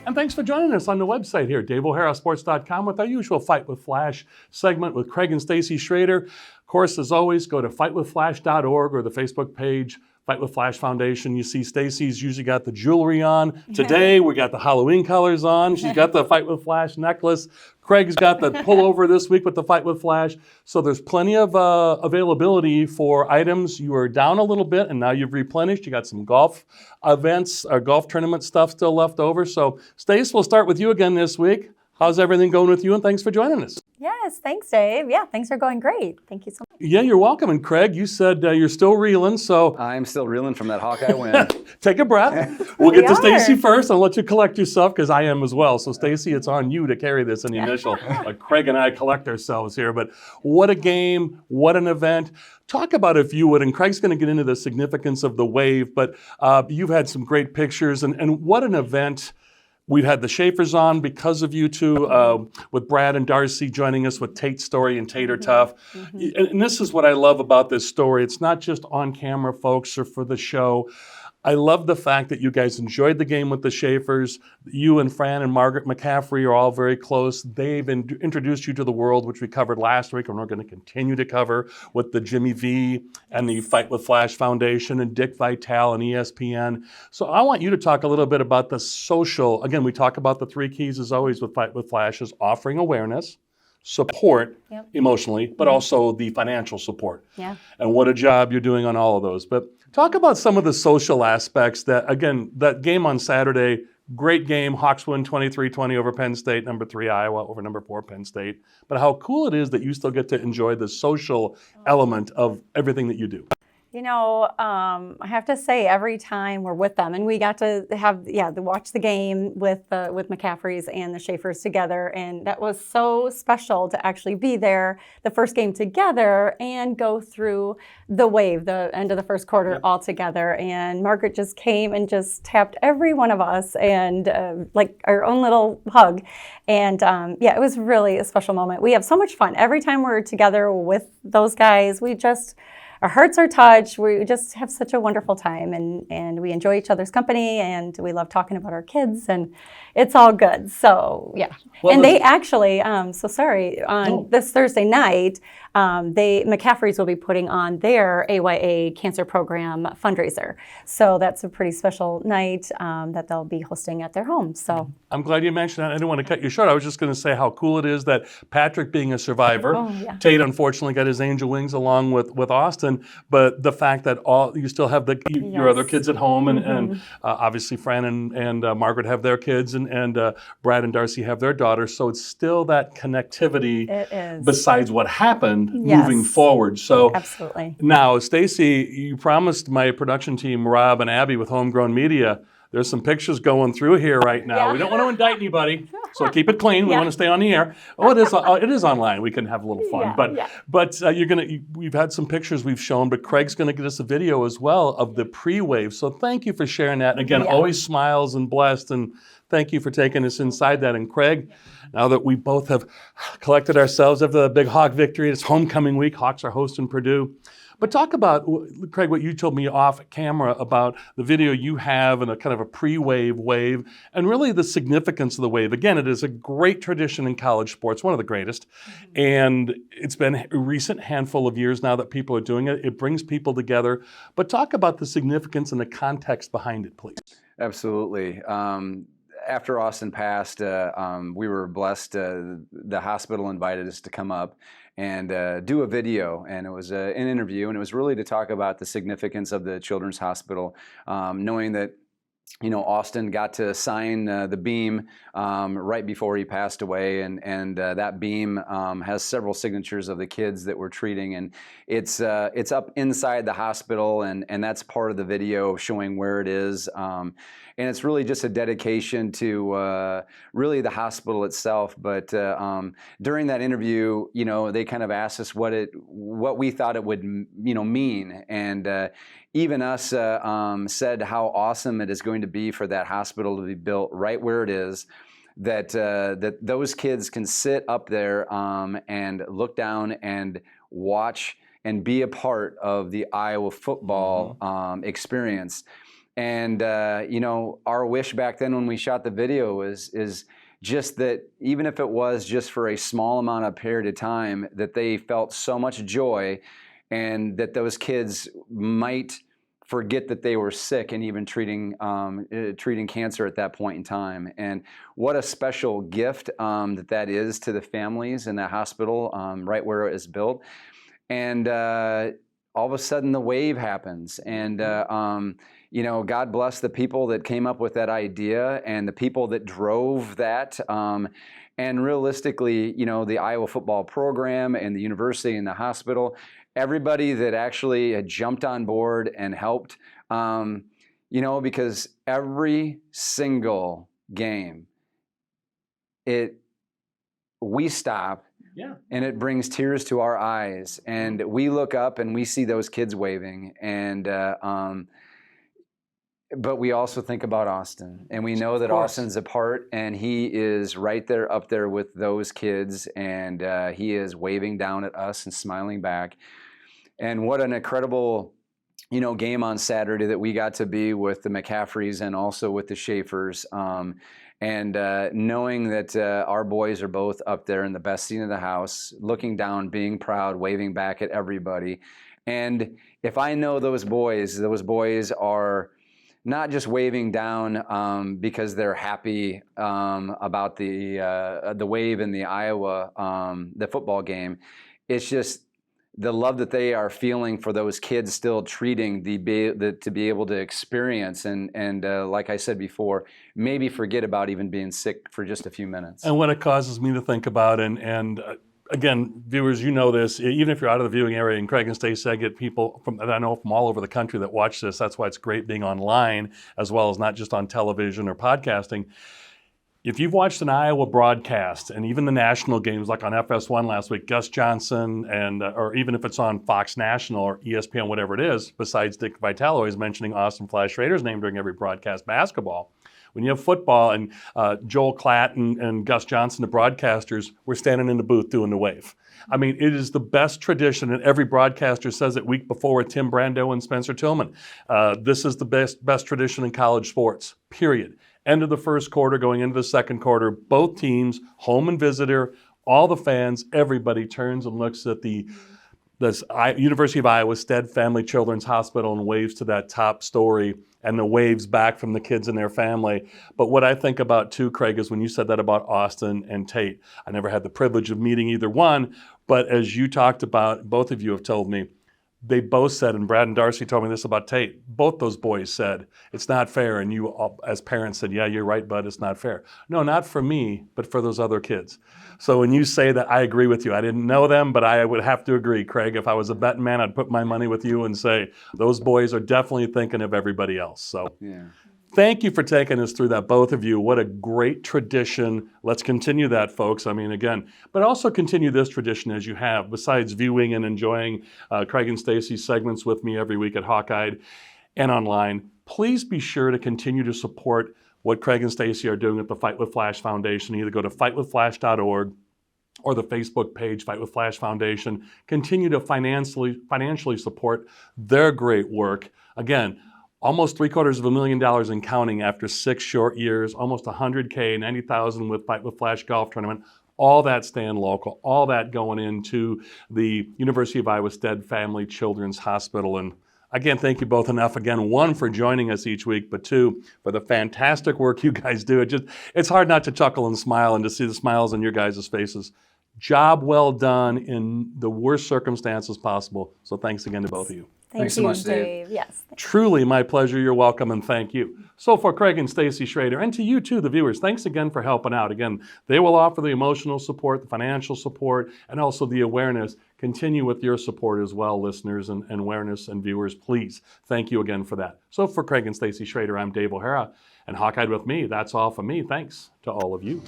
And thanks for joining us on the website here, DaveO'HaraSports.com, with our usual Fight with Flash segment with Craig and Stacy Schroeder. Of course, as always, go to fightwithflash.org or the Facebook page, Fight with Flash Foundation. You see Stacy's usually got the jewelry on. Today, we got the Halloween colors on. She's got the Fight with Flash necklace. Craig's got the pullover this week with the Fight with Flash. So there's plenty of availability for items. You were down a little bit, and now you've replenished. You got some golf events, golf tournament stuff still left over. So, Stace, we'll start with you again this week. How's everything going with you? And thanks for joining us. Yes, thanks, Dave. Yeah, things are going great. Thank you so much. Yeah, you're welcome. And Craig, you said you're still reeling, so I'm still reeling from that Hawkeye win. take a breath. We'll get to Stacy first. I'll let you collect yourself because I am as well. So, Stacy, it's on you to carry this in the initial. Craig and I collect ourselves here. But what a game! What an event! Talk about, if you would, and Craig's going to get into the significance of the wave. But you've had some great pictures, and what an event! We've had the Schaefers on because of you two, with Brad and Darcy joining us with Tate's story and Tater Tough. And this is what I love about this story. It's not just on camera, folks, or for the show. I love the fact that you guys enjoyed the game with the Schaefers. You and Fran and Margaret McCaffrey are all very close. They've introduced you to the world, which we covered last week, and we're going to continue to cover with the Jimmy V and the Fight with Flash Foundation and Dick Vitale and ESPN. So I want you to talk a little bit about the social. Again, we talk about the three keys, as always, with Fight with Flash, is offering awareness, support emotionally, but also the financial support. Yeah. And what a job you're doing on all of those. But talk about some of the social aspects that, again, that game on Saturday, great game. Hawks win 23-20 over Penn State, number 3 Iowa over number 4 Penn State. But how cool it is that you still get to enjoy the social element of everything that you do. You know, I have to say, every time we're with them, and we got to have, watch the game with McCaffrey's and the Schaefers together, and that was so special to actually be there, the first game together, and go through the wave, the end of the first quarter all together. And Margaret just came and just tapped every one of us, and like our own little hug. And it was really a special moment. We have so much fun every time we're together with those guys. Our hearts are touched. We just have such a wonderful time, and we enjoy each other's company, and we love talking about our kids, and it's all good. So, yeah. Well, and they actually, on this Thursday night, McCaffrey's will be putting on their AYA cancer program fundraiser. So that's a pretty special night that they'll be hosting at their home. So I'm glad you mentioned that. I didn't want to cut you short. I was just going to say how cool it is that Patrick, being a survivor, Tate unfortunately got his angel wings along with Austin, but the fact that you still have your other kids at home, and obviously Fran and Margaret have their kids, and Brad and Darcy have their daughters. So it's still that connectivity besides what happened moving forward. So absolutely. Now, Stacy, you promised my production team, Rob and Abby with Homegrown Media, there's some pictures going through here right now. We don't want to indict anybody, so keep it clean. We want to stay on the air. Oh, it is online. We can have a little fun. But we've had some pictures we've shown, but Craig's going to get us a video as well of the pre-wave. So thank you for sharing that. And again, always smiles and blessed, and thank you for taking us inside that. And Craig, now that we both have collected ourselves after the big Hawk victory, it's homecoming week. Hawks are hosting Purdue. But talk about, Craig, what you told me off camera about the video you have and a kind of a pre-wave wave, and really the significance of the wave. Again, it is a great tradition in college sports, one of the greatest. And it's been a recent handful of years now that people are doing it. It brings people together. But talk about the significance and the context behind it, please. Absolutely. After Austin passed, we were blessed. The hospital invited us to come up and do a video, and it was an interview, and it was really to talk about the significance of the Children's Hospital, knowing that Austin got to sign the beam right before he passed away, and that beam has several signatures of the kids that we're treating, and it's up inside the hospital, and that's part of the video showing where it is. And it's really just a dedication to really the hospital itself. But during that interview, they kind of asked us what we thought it would, mean, and even us said how awesome it is going to be for that hospital to be built right where it is. That those kids can sit up there and look down and watch and be a part of the Iowa football experience. And you know, our wish back then when we shot the video is just that even if it was just for a small amount of period of time, that they felt so much joy, and that those kids might forget that they were sick and even treating cancer at that point in time. And what a special gift that is to the families in that hospital right where it is built. And all of a sudden the wave happens, and you know, God bless the people that came up with that idea and the people that drove that. And realistically, you know, the Iowa football program and the university and the hospital, everybody that actually had jumped on board and helped, you know, because every single game, we stop. Yeah. And it brings tears to our eyes, and we look up and we see those kids waving, and but we also think about Austin, and we know that Austin's a part, and he is right there up there with those kids, and he is waving down at us and smiling back. And what an incredible, you know, game on Saturday that we got to be with the McCaffreys and also with the Schaefers. And knowing that our boys are both up there in the best seat in the house, looking down, being proud, waving back at everybody. And if I know those boys are not just waving down because they're happy about the wave in the Iowa, the football game. It's just the love that they are feeling for those kids still treating to be able to experience and like I said before, maybe forget about even being sick for just a few minutes. And what it causes me to think about, and again, viewers, you know this, even if you're out of the viewing area, and Craig and Stacy, I get people that I know from all over the country that watch this. That's why it's great being online as well as not just on television or podcasting. If you've watched an Iowa broadcast, and even the national games like on FS1 last week, Gus Johnson, and or even if it's on Fox National or ESPN, whatever it is, besides Dick Vitale always mentioning Austin Flash Schroeder's name during every broadcast basketball, when you have football and Joel Klatt and Gus Johnson, the broadcasters, were standing in the booth doing the wave. I mean, it is the best tradition, and every broadcaster says it week before with Tim Brando and Spencer Tillman. This is the best tradition in college sports, period. End of the first quarter, going into the second quarter, both teams, home and visitor, all the fans, everybody turns and looks at this University of Iowa Stead Family Children's Hospital and waves to that top story, and the waves back from the kids and their family. But what I think about too, Craig, is when you said that about Austin and Tate, I never had the privilege of meeting either one, but as you talked about, both of you have told me, they both said, and Brad and Darcy told me this about Tate, both those boys said, it's not fair. And you, as parents, said, yeah, you're right, bud, it's not fair. No, not for me, but for those other kids. So when you say that, I agree with you. I didn't know them, but I would have to agree, Craig. If I was a betting man, I'd put my money with you and say, those boys are definitely thinking of everybody else. So yeah. Thank you for taking us through that, both of you. What a great tradition. Let's continue that, folks. I mean, again, but also continue this tradition as you have, besides viewing and enjoying Craig and Stacy's segments with me every week at Hawkeyed and online. Please be sure to continue to support what Craig and Stacy are doing at the Fight with Flash Foundation. Either go to fightwithflash.org or the Facebook page, Fight with Flash Foundation. Continue to financially support their great work. Again, almost $750,000 and counting after 6 short years, almost $100K, $90,000 with Fight with Flash golf tournament. All that staying local, all that going into the University of Iowa Stead Family Children's Hospital. And again, thank you both enough. Again, one, for joining us each week, but two, for the fantastic work you guys do. It's hard not to chuckle and smile and to see the smiles on your guys' faces. Job well done in the worst circumstances possible. So thanks again to both of you. Thanks so much, Dave. Yes. Truly my pleasure. You're welcome, and thank you. So for Craig and Stacy Schroeder, and to you too, the viewers, thanks again for helping out. Again, they will offer the emotional support, the financial support, and also the awareness. Continue with your support as well, listeners and awareness and viewers, please. Thank you again for that. So for Craig and Stacy Schroeder, I'm Dave O'Hara, and Hawkeyed with me. That's all from me. Thanks to all of you.